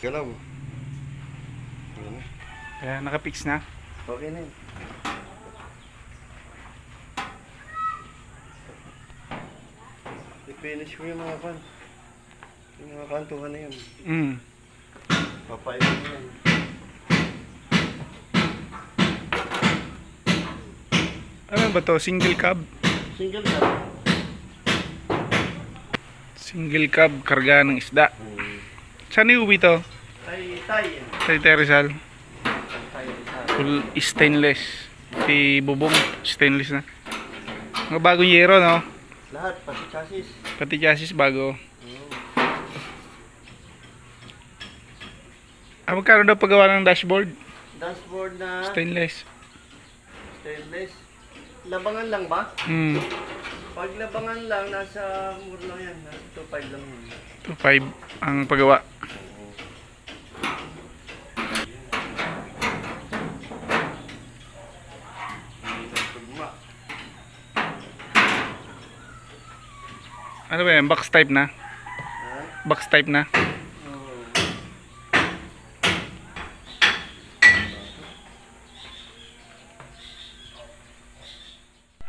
Galaw. Ayan. Ayan, nakapix na. Okay na yun. I-finish ko yung mga kan. Yung mga kantuhan na yun. Papayin mo yan. Ano ba to? Single cab? Single na. Single cab, karga ng isda. Saan iuwi to? Tay. Sa Rizal. Tay. Full stainless. Si Bubong, stainless na. Mga bagong yero, no? Lahat, pati chassis. Pati chassis bago. Magkano daw paggawa ng dashboard? Dashboard na Stainless. stainless. Labangan lang ba? Pag labangan lang, nasa mura lang yan. Nasa 2.5 lang yun. 2.5 ang paggawa. Ano ba yan? Box type na? Box type na?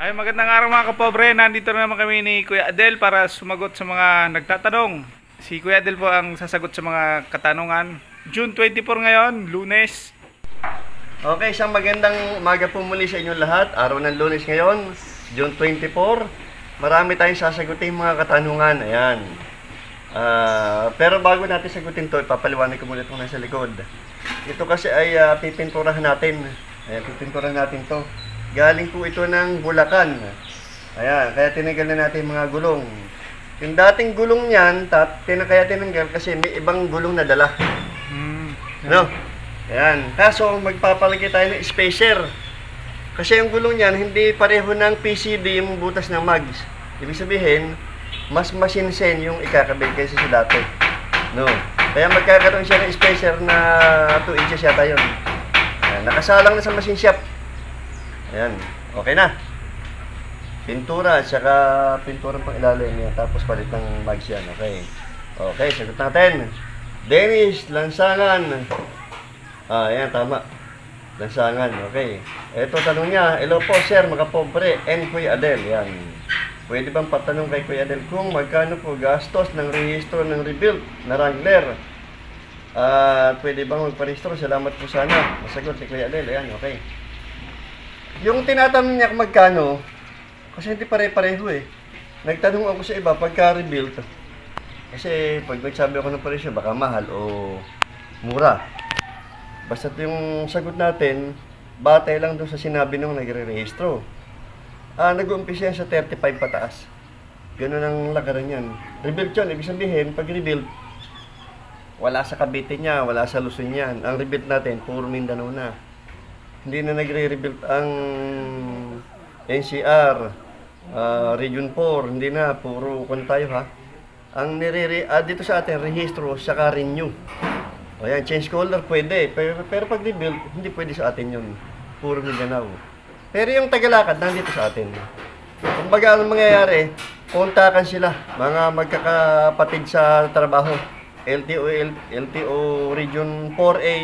Ay, magandang araw mga kapobre. Nandito na naman kami ni Kuya Adel para sumagot sa mga nagtatanong. Si Kuya Adel po ang sasagot sa mga katanungan. June 24 ngayon, Lunes. Okay, isang magandang umaga po muli sa inyong lahat. Araw ng Lunes ngayon, June 24. Marami tayong sasagutin mga katanungan. Ayan. Pero bago natin sagutin to, ipapaliwanag ko muna itong nasa likod. Ito kasi ay pipinturahan natin. Ayan, pipinturahan natin to. Galing po ito ng Bulacan. Ayan, kaya tinanggal na natin mga gulong. Yung dating gulong niyan, kaya tinanggal kasi may ibang gulong na dala. No? Ayan. Kaso, magpapalagay tayo ng spacer. Kasi yung gulong niyan, hindi pareho ng PCD yung butas ng mags. Ibig sabihin, mas masinsen yung ikakabit kaysa sa dati. No? Kaya magkakaroon siya ng spacer na 2 inches yata yun. Ayan. Nakasalang na sa machine shop. Ayan, okay na. Pintura, saka pintura pang ilalim yan. Tapos palit ng mags yan, okay. Okay, sagot natin. Dennis Lansangan. Ayan, tama. Lansangan, okay. Ito tanong niya, hello po sir, mga pobre, and Kuya Adel. Yan. Pwede bang patanong kay Kuya Adel kung magkano po gastos ng rehistro ng rebuild na Wrangler? Pwede bang magparehistro? Salamat po sana. Masagot ni Kuya Adel. Ayan, okay. Yung tinatanong niya kung magkano, kasi hindi pare-pareho eh. Nagtanong ako sa iba pagka-rebuild. Kasi pag nagsabi ako ng presyo, baka mahal o mura. Basta yung sagot natin, batay lang doon sa sinabi nung nagre-rehistro. Nag-uumpisa yan sa 35 pataas. Ganun ang lakaran yan. Rebuild yun, ibig sabihin, pag rebuild, wala sa Cavite niya, wala sa Luzon yan. Ang rebuild natin, puro Mindanao na. Hindi na nagre-rebuild ang NCR, Region 4, hindi na, puro kung tayo ha. Ang dito sa atin, rehistro, saka renew. O yan, change color pwede, pero pag rebuild, hindi pwede sa atin yun. Puro Mindanao. Pero yung Tagalakad, nandito sa atin. Kung baga anong mangyayari, kontakan sila, mga magkakapatid sa trabaho. LTO Region 4A,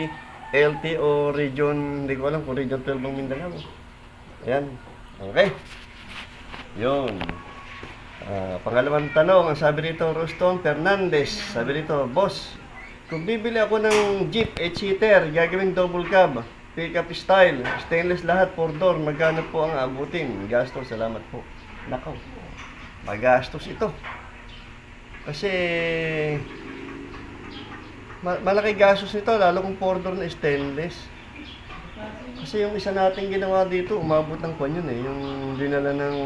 LTO Region, hindi ko alam kung Region 12 ang Mindanao. Ayan. Okay. Yun. Pangalawang tanong, ang sabi rito, Roston Fernandez. Sabi rito, boss, kung bibili ako ng Jeep 8-seater, gagawin double cab, pickup style, stainless lahat, 4-door, magkano po ang abutin? Gastos, salamat po. Nakaw. Magastos ito. Kasi malaki gastos nito, lalo kung 4-door na stainless. Kasi yung isa nating ginawa dito, umabot ng kwan yun eh. Yung dinala ng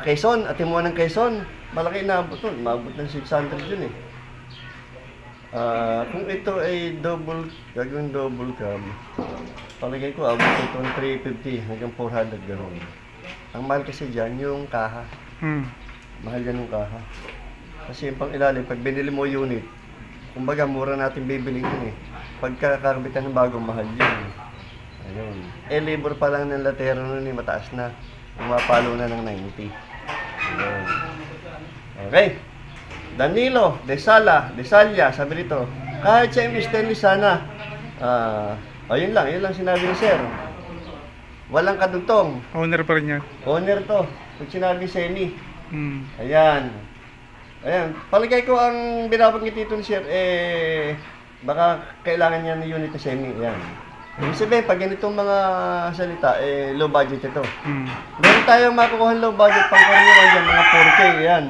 Quezon, atimuan ng Quezon. Malaki inabot nun, umabot ng 600 yun eh. Kung ito ay gagawin double cab, palagay ko abot ito ng 350 hanggang 400 gano'n. Ang mahal kasi dyan, yung kaha. Mahal yan yung kaha. Kasi yung pang ilalim, pag binili mo unit, kumbaga, mura natin bibiling yun eh. Pagkakabitan ng bagong mahal yun. Ayun. Labor pa lang ng latero nun eh, mataas na. Umapalo na ng 90. Ayun. Okay. Danilo, Desalya, sabi dito, Kahit sa stainless sana. Yun lang sinabi ni sir. Walang kadugtong. Owner pa rin yan. Owner to. Pag sinabi semi. Hmm. Ayan. Palagay ko ang binabanggit dito ni sir, baka kailangan niya ng unit na semi. Ayan. Ibig sabihin, pag ganitong mga salita, low budget ito. Hmm. Meron tayong makukuha low budget pang karaniwan dyan, mga 4K. Ayan.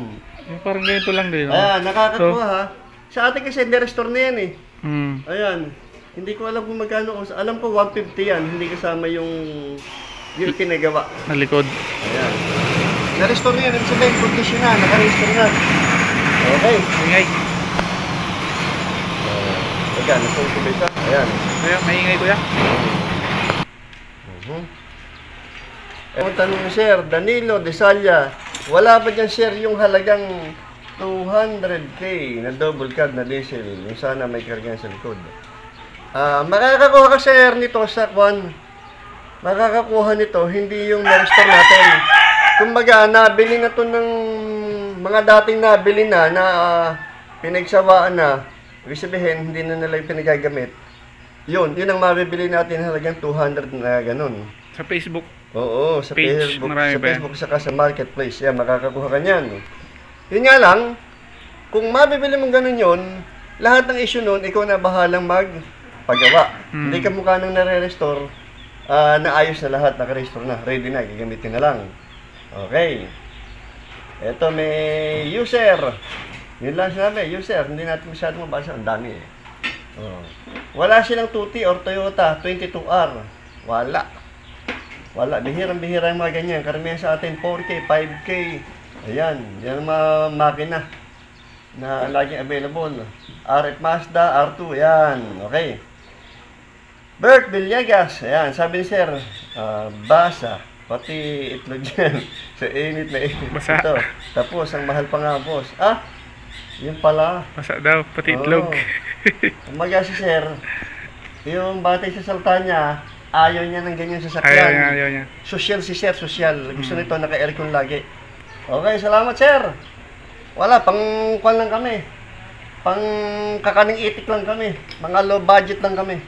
Yung parang ganito lang din. No? Ayan, nakakakuha ha. Sa atin kasi, restore na yan eh. Hmm. Ayan. Hindi ko alam kung magkano. Alam ko 150 yan. Hindi kasama yung pinagawa. Nalikod. Ayan. Na-restore na yan. Ibig sabihin, condition na. Naka-restore na. Okay. Ingay. Ayan. Nasa ka. Ayan. Ayan, maingay kuya. Ang tanong ni Sir Danilo Desalya, wala ba dyan Sir yung halagang 200k na double cab na diesel? Yung sana may karga sa likod. Makakakuha ka Sir nito sa kwan. Makakakuha nito, hindi yung na-restore natin. Kumbaga, nabili na to ng mga dating nabili na pinagsawaan na. Ibig sabihin, hindi na nila yung pinagagamit. Yun ang mabibili natin halagang 200 na ganun. Sa Facebook. Oo, sa Page, Facebook, marami sa ba yan? Facebook saka sa marketplace. Yan, makakakuha ka niyan. Yun nga lang, kung mabibili mong ganun yun, lahat ng issue nun, ikaw na bahalang magpagawa. Hindi ka mukha nang nare-restore, naayos na lahat, naka-restore na, ready na, gagamitin na lang. Okay. Ito may user. Yun lang sinabi, user. Hindi natin masyadong mabasa. Ang dami eh. Wala silang Tuti or Toyota 22R. Wala. Bihirang-bihira yung mga ganyan. Karamihan sa atin 4K, 5K. Ayan. Yan ang mga makina na laging available. RF Mazda, R2. Ayan. Okay. Bert Villegas. Ayan. Sabi ni Sir, basa. Pati itlog yan. Sa init na init. Basa. Ito. Tapos, ang mahal pa nga, boss. Yun pala. Basa daw, pati itlog. Umaga si Sir, yung batay sa salta niya, ayaw niya ng ganyan sasakyan. Ayaw niya. Social si Sir, social. Gusto nito, naka-aircon lagi. Okay, salamat Sir. Wala, pang kwan lang kami. Pang kakaning itik lang kami. Mga low budget lang kami.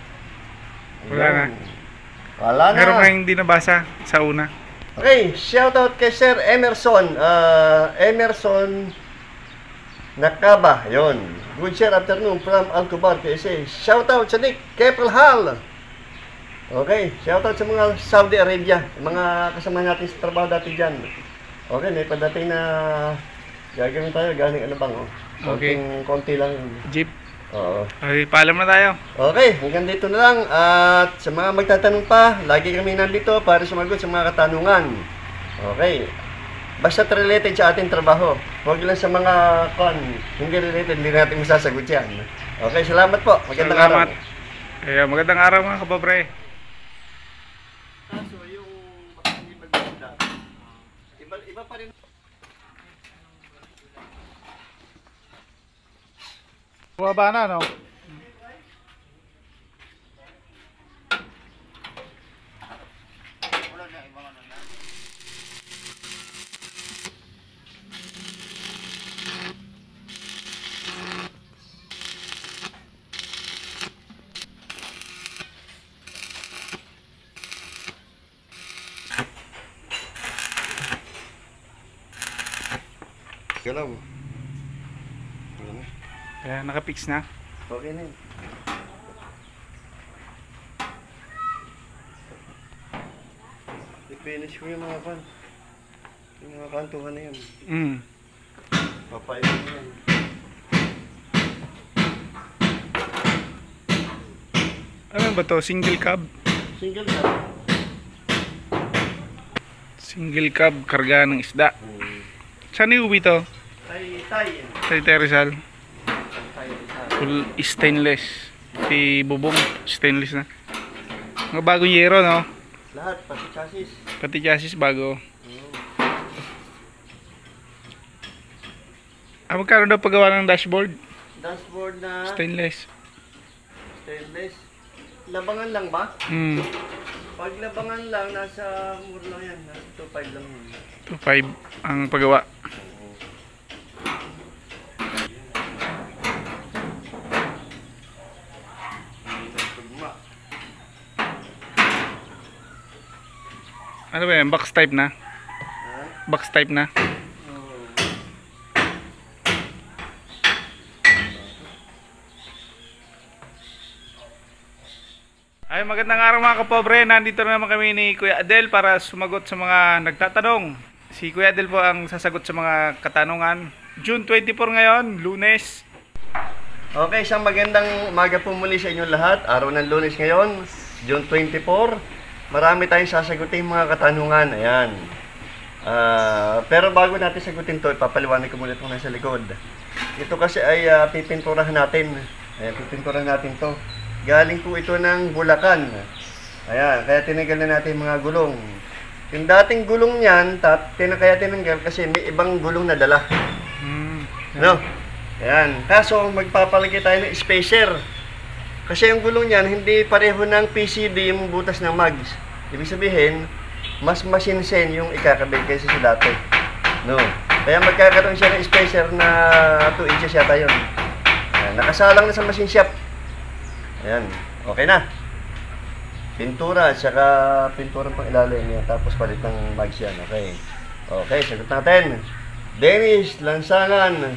Wala na. Wala na. Meron kayong hindi nabasa sa una. Okay, shoutout kay Sir Emerson. Emerson Nakaba, yon. Good sir, afternoon from Alcobar, KSA. Shoutout sa Nick Keppel Hall. Okay, shoutout sa mga Saudi Arabia, mga kasama natin sa trabaho dati dyan. Okay, may padating na gagawin tayo, galing ano bang, Okay. Konti lang. Jeep. Oo. Okay, paalam na tayo. Okay, hanggang dito na lang. At sa mga magtatanong pa, lagi kami nandito para sumagot sa mga katanungan. Okay. Basta related sa ating trabaho. Huwag lang sa mga hindi related, hindi natin masasagot yan. Okay, salamat po. Magandang araw. Magandang araw mga kapobre. So, yung maganda, iba pa rin. Bumaba na, no? Galaw. Kaya nakapix na. Okay na yun. I-finish ko yung mga yung mga kantuhan na yun. Papayin mo yan. Ano ba to? Single cab? Single ka. Single cab, karga ng isda. Saan iuwi to? Tay. Sa Rizal. Full stainless. Si Bubong, stainless na. Mga bagong yero, no? Lahat, pati chassis. Pati chassis bago. Magkano daw paggawa ng dashboard? Dashboard na Stainless. Labangan lang ba? Pag labangan lang, nasa mura lang yan. Nasa 2.5 lang yun. 2.5 ang paggawa. Ano ba yan? Box type na? Box type na? Ay, magandang araw mga kapobre. Nandito na naman kami ni Kuya Adel para sumagot sa mga nagtatanong. Si Kuya Adel po ang sasagot sa mga katanungan. June 24 ngayon, Lunes. Okay, isang magandang umaga po muli sa inyong lahat. Araw ng Lunes ngayon, June 24. Marami tayong sasagutin mga katanungan. Ayan. Pero bago natin sagutin to, ipapaliwanag ko muna itong nasa likod. Ito kasi ay pipinturahan natin. Ayan, pipinturahan natin to. Galing po ito ng Bulacan. Ayan, kaya tinanggal na natin mga gulong. Yung dating gulong niyan, kaya tinanggal kasi may ibang gulong na dala. No? Ayan, kaso magpapalagay tayo ng spacer. Kasi yung gulong niyan, hindi pareho ng PCD yung butas ng mags. Ibig sabihin, mas masinsen yung ikakabit kaysa sa dati. No? Kaya magkakaroon siya ng spacer na 2 inches yata yun. Ayan, nakasalang na sa machine shop. Ayan, okay na. Pintura, saka pintura pang ilalim niya, tapos palit ng mags yan. Okay. Okay, sagot natin. Dennis Lansangan.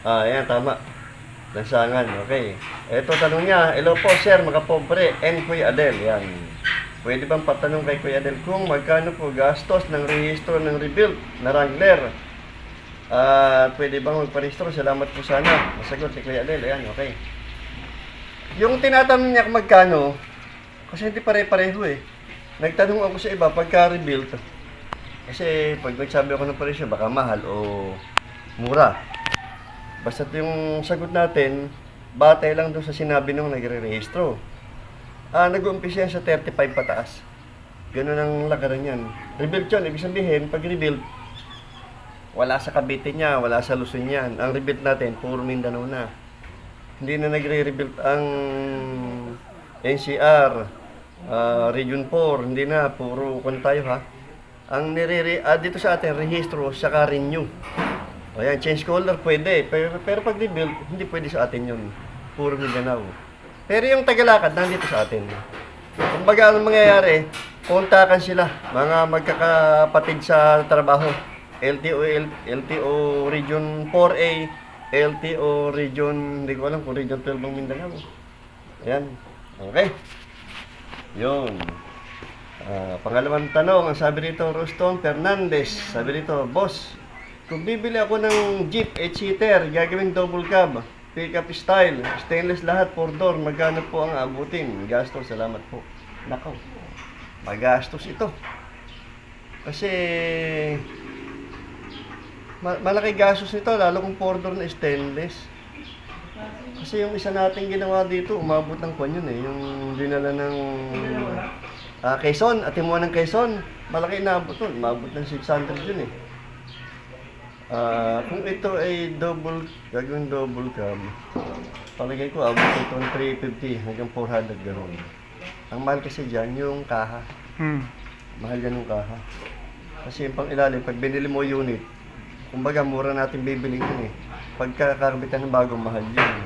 Ayan, tama. Lansangan, okay. Ito tanong niya, hello po sir, mga pobre, and Kuya Adel. Yan. Pwede bang patanong kay Kuya Adel kung magkano po gastos ng rehistro ng rebuild na Wrangler? Pwede bang magparehistro? Salamat po sana. Masagot si Kuya Adel. Ayan, okay. Yung tinatanong niya kung magkano, kasi hindi pare-pareho eh. Nagtanong ako sa iba pagka-rebuild. Kasi pag nagsabi ako ng presyo, baka mahal o mura. Basta yung sagot natin, batay lang doon sa sinabi nung nagre-rehistro. Nag-uumpisa yan sa 35 pataas. Ganun ang lakaran yan. Rebuild yun, ibig sabihin, pag rebuild, wala sa Cavite niya, wala sa Luzon yan. Ang rebuild natin, puro Mindanao na. Hindi na nagre-rebuild ang NCR, Region 4, hindi na, puro kung tayo ha. Ang dito sa atin, rehistro, saka renew. Ayan, change color pwede, pero pag rebuild, hindi pwede sa atin yun. Puro Mindanao. Pero yung tagalakad, nandito sa atin. Kung baga ang mangyayari, kontakan sila, mga magkakapatid sa trabaho. LTO Region 4A, LTO Region, hindi ko alam kung Region 12 ang Mindanao. Ayan, okay. Yun. Pangalawang tanong, ang sabi rito, Roston Fernandez, sabi rito, boss, kung bibili ako ng Jeep 8-seater, gagawing double cab, pick-up style, stainless lahat, 4-door, magkano po ang abutin? Gastos, salamat po. Nakaw, magastos ito. Kasi, malaki gastos nito, lalo kung 4-door na stainless. Kasi yung isa natin ginawa dito, umabot ng kwan yun eh, yung dinala ng Quezon, Atimuan ng Quezon, malaki inabot nun, umabot ng 600 yun eh. Kung ito ay gagawin double cab, palagay ko abot ito ng 350 hanggang 400 gano'n. Ang mahal kasi dyan yung kaha. Mahal yan yung kaha. Kasi yung pang ilalim, pag binili mo unit, kumbaga mura natin bibili yun eh. Pagkakabitan ng bagong mahal yun.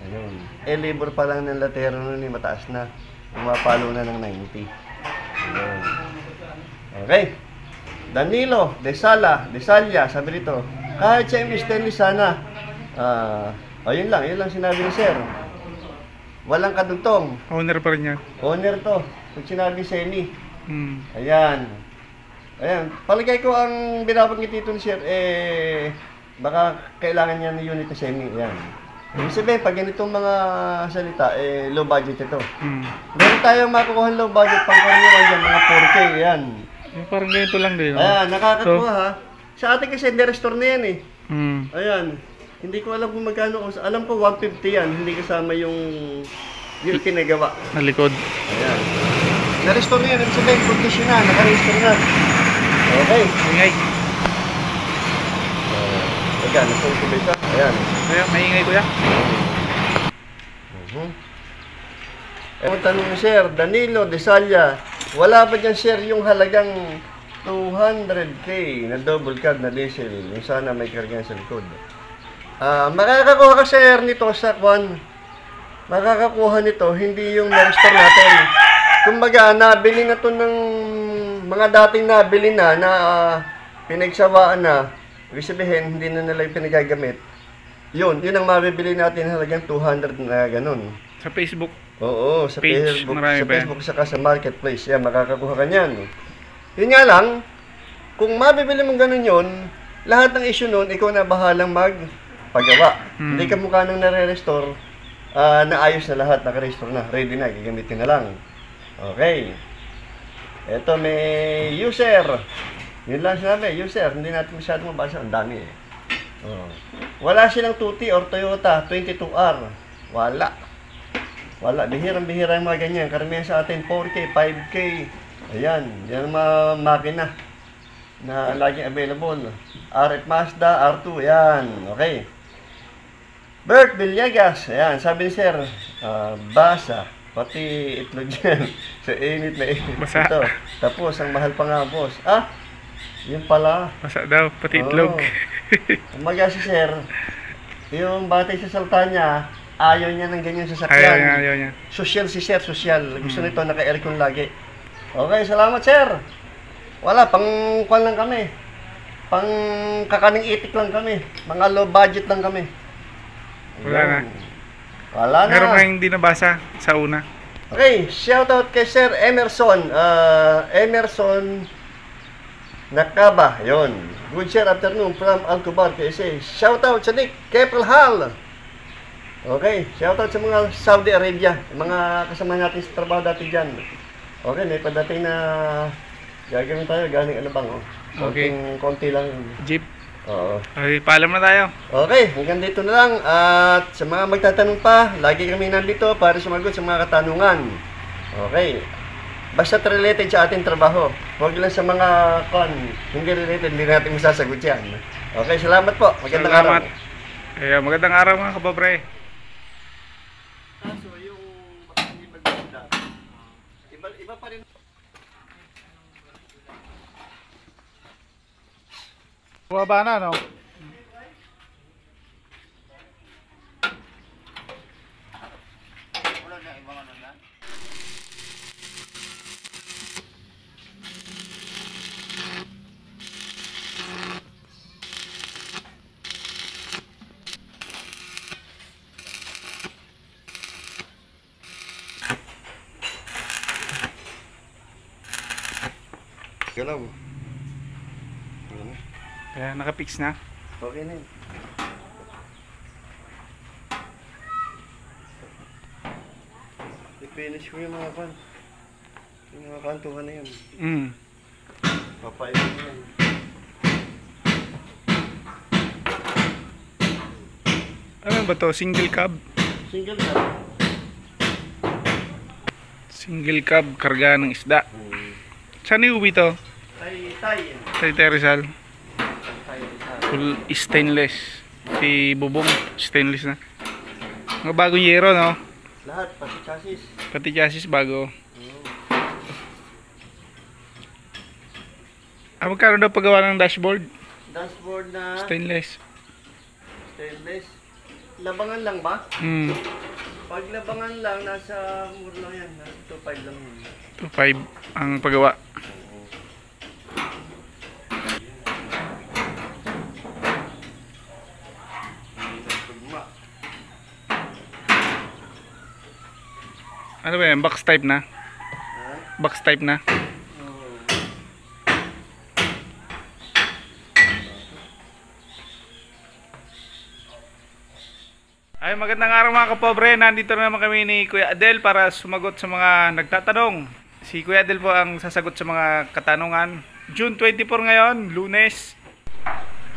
Ayun. Labor pa lang ng latero nun eh, mataas na. Pumapalo na ng 90. Ayun. Okay. Danilo, Desalya, sabi dito, kahit sa stainless sana, yun lang sinabi ni sir. Walang kadugtong. Owner pa rin yan. Owner to. Pag sinabi semi. Ayan. Ayan. Palagay ko ang binabanggit dito ni sir, baka kailangan niya ng unit na semi. Ayan. Ibig sabihin, pag ganitong mga salita, low budget ito. Meron tayong makukuha low budget pang karaniwan dyan, mga 4K. Ayan. Yung parang ganito lang din. Ayan, nakakakuha ha. Sa atin kasi, hindi restore na yan eh. Ayan. Hindi ko alam kung magkano. Alam ko 150 yan. Hindi kasama yung pinagawa. Na likod. Ayan. Na-restore na yan. Ibig sabihin, condition na. Naka-restore na. Okay. Ingay. Ayan, nasa ko ba ito? Ayan. Kaya, maingay kuya. Ang tanong ni Sir, Danilo Desalya, wala ba dyan Sir yung halagang 200k na double cab na diesel? Yung sana may kargan sa likod. Makakakuha ka Sir nito sa kwan. Makakakuha nito, hindi yung na-restore natin. Kumbaga, nabili na to ng mga dating nabili na pinagsawaan na, ibig sabihin, hindi na nila yung pinagagamit, yun ang mabibili natin halagang 200 na ganun. Sa Facebook. Oo, sa Page, Facebook, marami sa ba yan? Facebook saka sa marketplace, yan, makakakuha ka niyan. Yun nga lang, kung mabibili mong ganun yun, lahat ng issue nun, ikaw na bahalang magpagawa. Hindi ka mukha nang nare-restore, naayos na lahat, naka-restore na, ready na, gagamitin na lang. Okay. Ito may user. Yun lang sinabi, user. Hindi natin masyadong mabasa. Ang dami eh. Oh. Wala silang Tuti or Toyota 22R. Wala. Bihirang-bihira yung mga ganyan. Karamihan sa atin 4K, 5K. Ayan. Yan ang mga makina na laging available. RF Mazda, R2. Ayan. Okay. Bert Villegas. Ayan. Sabi ni Sir, basa. Pati itlog yan. Sa init na init. Basa. Ito. Tapos, ang mahal pa nga, boss. Yun pala. Basa daw, pati itlog. Umaga si Sir, yung batay sa salta niya, ayaw niya ng ganyan sasakyan. Ayaw niya. Social si Sir, social. Gusto nito, naka-aircon lagi. Okay, salamat Sir. Wala, pang kwan lang kami. Pang kakaning itik lang kami. Mga low budget lang kami. Wala na. Wala na. Meron nga hindi nabasa sa una. Okay, shoutout kay Sir Emerson. Emerson Nakaba, yon. Good sir, afternoon from Alcobar, KSA. Shoutout sa Nick Keppelhal. Okay, shoutout sa mga Saudi Arabia, mga kasama natin sa trabaho dati dyan. Okay, may padating na gagawin tayo, galing ano bang, Okay. Konti lang. Jeep. Oo. Okay, paalam na tayo. Okay, hanggang dito na lang. At sa mga magtatanong pa, lagi kami nandito para sumagot sa mga katanungan. Okay. Basta related sa ating trabaho. Huwag lang sa mga hindi related, hindi natin masasagot yan. Okay, salamat po. Magandang araw. Magandang araw mga kapobre. So, yung hindi maganda, iba pa rin. Bumaba na, no? Galaw. Kaya nakapix na. Okay na yun. I-finish ko yung mga yung mga kantuhan na yun. Papayin mo yan. Ano ba to? Single cab? Single na. Single cab, karga ng isda. Saan iuwi to? Sa Rizal. Full stainless. Si Bubong, stainless na. Mga bagong yero, no? Lahat, pati chassis. Pati chassis bago. Magkano daw paggawa ng dashboard? Dashboard na Stainless. Labangan lang ba? Pag labangan lang, nasa mura lang yan. Nasa 2.5 lang yun. 2.5 ang paggawa. Ano ba yan? Box type na? Box type na? Ay, magandang araw mga kapobre. Nandito na naman kami ni Kuya Adel para sumagot sa mga nagtatanong. Si Kuya Adel po ang sasagot sa mga katanungan. June 24 ngayon, Lunes.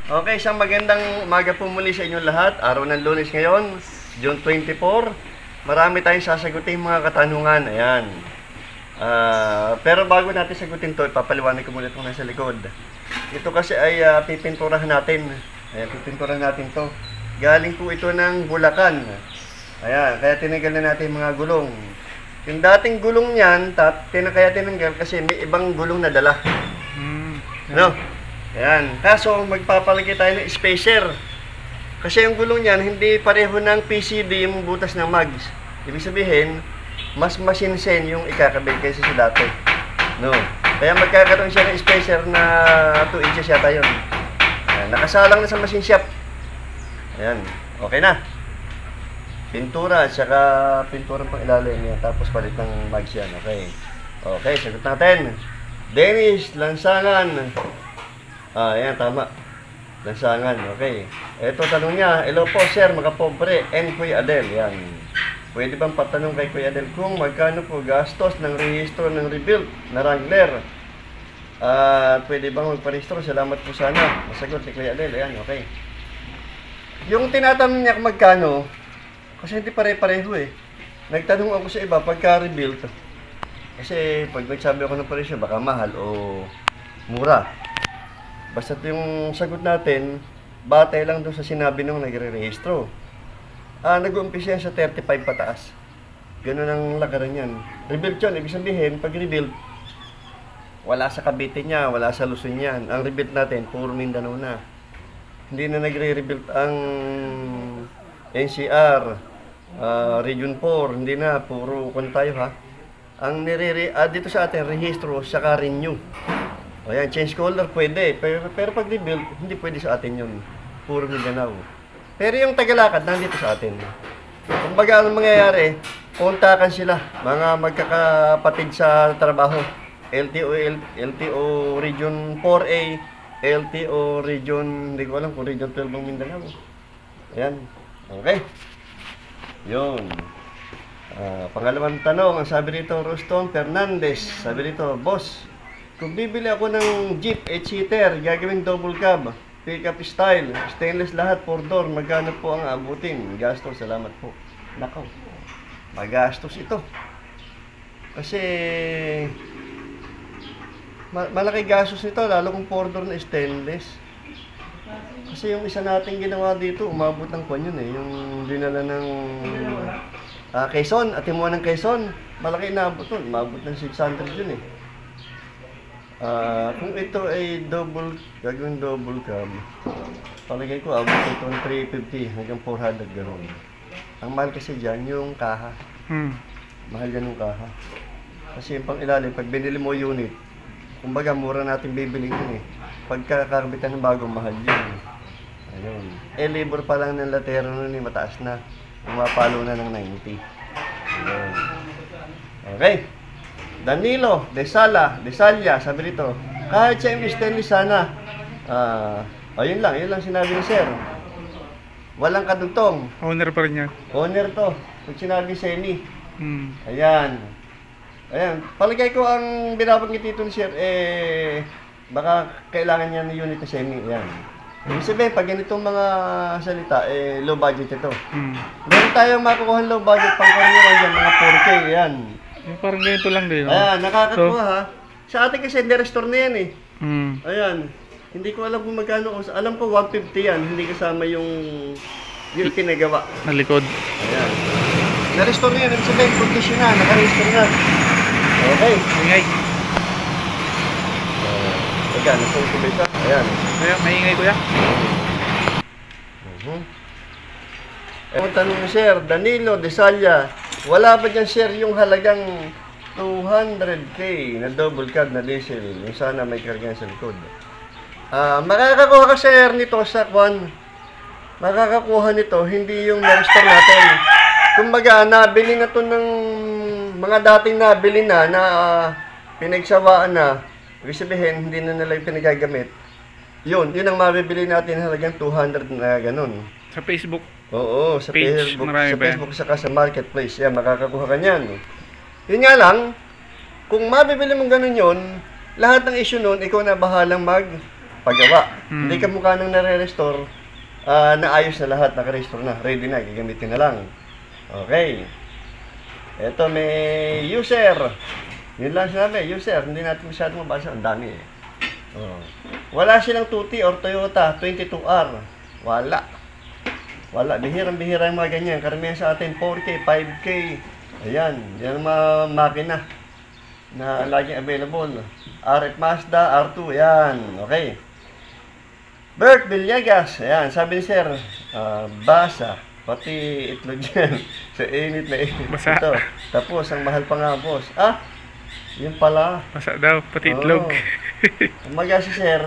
Okay, isang magandang umaga po muli sa inyong lahat. Araw ng Lunes ngayon, June 24. Marami tayong sasagutin mga katanungan. Ayan. Pero bago natin sagutin to, ipapaliwanag ko muna itong nasa likod. Ito kasi ay pipinturahan natin. Ayan, pipinturahan natin to. Galing po ito ng Bulacan. Ayan, kaya tinanggal na natin mga gulong. Yung dating gulong niyan, kaya tinanggal kasi may ibang gulong na dala. No? Ayan. Kaso, magpapalagay tayo ng spacer. Kasi yung gulong niyan, hindi pareho ng PCD yung butas ng mags. Ibig sabihin, mas masinsen yung ikakabit kaysa sa dati. No? Kaya magkakaroon siya ng spacer na 2 inches yata yun. Ayan, nakasalang na sa machine shop. Ayan, okay na. Pintura, saka pintura pang ilalim yan. Tapos palit ng mags yan. Okay. Okay, sagot natin. Dennis Lansangan. Ayan, tama. Lansangan, okay. Ito tanong niya, hello po sir, mga pobre, and Kuya Adel. Yan. Pwede bang patanong kay Kuya Adel kung magkano po gastos ng rehistro ng rebuild na Wrangler? Pwede bang magparehistro? Salamat po sana. Masagot ni Kuya Adel. Ayan, okay. Yung tinatanong niya kung magkano, kasi hindi pare-pareho eh. Nagtanong ako sa iba pagka-rebuild. Kasi pag nagsabi ako ng presyo, baka mahal o mura. Basta yung sagot natin, batay lang doon sa sinabi nung nagre-rehistro. Nag-uumpisa yan sa 35 pataas. Ganun ang lakaran yan. Rebuild yun, ibig sabihin, pag rebuild, wala sa Cavite niya, wala sa Luzon yan. Ang rebuild natin, puro Mindanao na. Hindi na nagre-rebuild ang NCR, Region 4, hindi na, puro kung tayo ha. Ang dito sa atin, rehistro, saka renew. O yan, change color pwede, pero pag rebuild, hindi pwede sa atin yun. Puro Mindanao. Pero yung Tagalakad, nandito sa atin. Kung baga anong mangyayari, kontakan sila, mga magkakapatid sa trabaho. LTO Region 4A, LTO Region, hindi ko alam kung Region 12 ang Mindanao. Ayan, okay. Yun. Pangalawang tanong, ang sabi rito, Roston Fernandez, sabi rito, boss, kung bibili ako ng Jeep 8-seater, gagawing double cab, pick-up style, stainless lahat, 4-door, magkano po ang abutin? Gastos, salamat po. Nakaw, magastos ito. Kasi, malaki gastos nito, lalo kung 4-door na stainless. Kasi yung isa nating ginawa dito, umabot ng kwan yun eh, yung dinala ng Quezon, Atimuan ng Quezon, malaki inabot nun, umabot ng 600 yun eh. Kung ito ay gagawin double cab, palagay ko abot ito ng 350 hanggang 400 gano'n. Ang mahal kasi dyan yung kaha. Mahal yan yung kaha. Kasi yung pang ilalim, pag binili mo unit, kumbaga mura natin bibili yun eh. Pagka kakabitan ng bagong mahal yun. Ayun. Labor pa lang ng latero nun eh, mataas na. Umapalo na ng 90. Ayun. Okay. Danilo, Desalya, sabi dito, kahit siya yung stainless sana, yun lang sinabi ni sir. Walang kadugtong. Owner pa rin yan. Owner to, pag sinabi semi. Ayan. Ayan, palagay ko ang binabanggit dito ni sir, baka kailangan niya ng unit na semi. Ayan. Ibig sabihin, pag ganitong mga salita, low budget ito. Meron tayong makukuha low budget pang karaniwan dyan, mga 4K, ayan. Yung parang ganito lang din. Ayan, nakakakuha ha. Sa atin kasi restore na yan eh. Ayan. Hindi ko alam kung magkano. Alam ko 150 yan. Hindi kasama yung pinagawa. Na likod. Ayan. Na-restore na yan. Ibig sabihin, condition na. Naka-restore na. Okay. Ingay. Teka, nasa utubay ka. Ayan. Ayan, maingay kuya. Ang tanong ni Sir Danilo Desalya, wala ba dyan sir yung halagang 200k na double cab na diesel? Yung sana may karga sa likod. Makakakuha ka sir nito sa kwan. Makakakuha nito, hindi yung na-restore natin. Kumbaga, nabili na to ng mga dating nabili na pinagsawaan na. Ibig sabihin, hindi na nila yung pinagagamit. Yun ang mabibili natin halagang 200 na ganun. Sa Facebook. Oo, sa Page, Facebook, marami sa ba yan? Facebook saka sa marketplace. Yan, makakakuha ka niyan. Yun nga lang, kung mabibili mong ganun yun, lahat ng issue nun, ikaw na bahalang magpagawa. Hindi ka mukha nang nare-restore, naayos na lahat, naka-restore na, ready na, gagamitin na lang. Okay. Ito may user. Yun lang sinabi, user. Hindi natin masyadong mabasa. Ang dami eh. Wala silang Tuti or Toyota 22R. Wala. Bihirang-bihira yung mga ganyan. Karamihan sa atin, 4K, 5K. Ayan. Yan ang mga makina na laging available. RF Mazda, R2. Ayan. Okay. Bert Villegas. Ayan. Sabi ni sir, basa. Pati itlog yan. Sa init na init. Basa. Ito. Tapos, ang mahal pa nga, boss. Yun pala. Basa daw, pati itlog. Umaga si sir,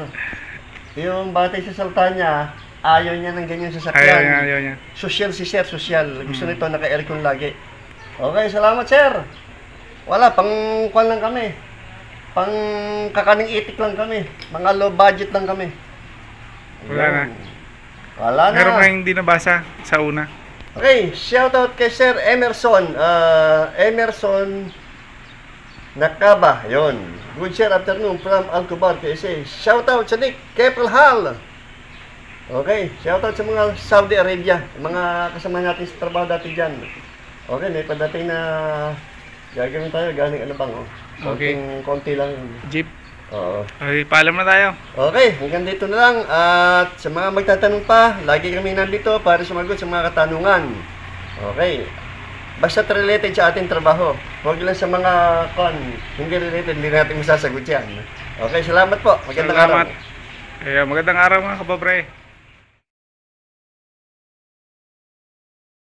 yung batay sa salta niya, ayaw niya ng ganyan sasakyan. Ayaw niya. Social si sir, social. Gusto nito naka-aircon lagi. Okay, salamat sir. Wala, pang kwan lang kami. Pang kakaning itik lang kami. Mga low budget lang kami. Wala na. Wala na. Meron kayong hindi nabasa sa una. Okay, shoutout kay Sir Emerson. Emerson Nakaba, yon. Good sir, afternoon from Alcobar, KSA. Shoutout sa Nick Keppel Hall. Okay, shoutout sa mga Saudi Arabia, mga kasama natin sa trabaho dati dyan. Okay, may padating na gagawin tayo, galing ano bang, Okay. Konti lang. Jeep. Oo. Okay, paalam na tayo. Okay, hanggang dito na lang. At sa mga magtatanong pa, lagi kami nandito para sumagot sa mga katanungan. Okay. Basta related sa ating trabaho. Huwag lang sa mga hindi related, hindi natin masasagot yan. Okay, salamat po. Magandang araw. Magandang araw mga kababre.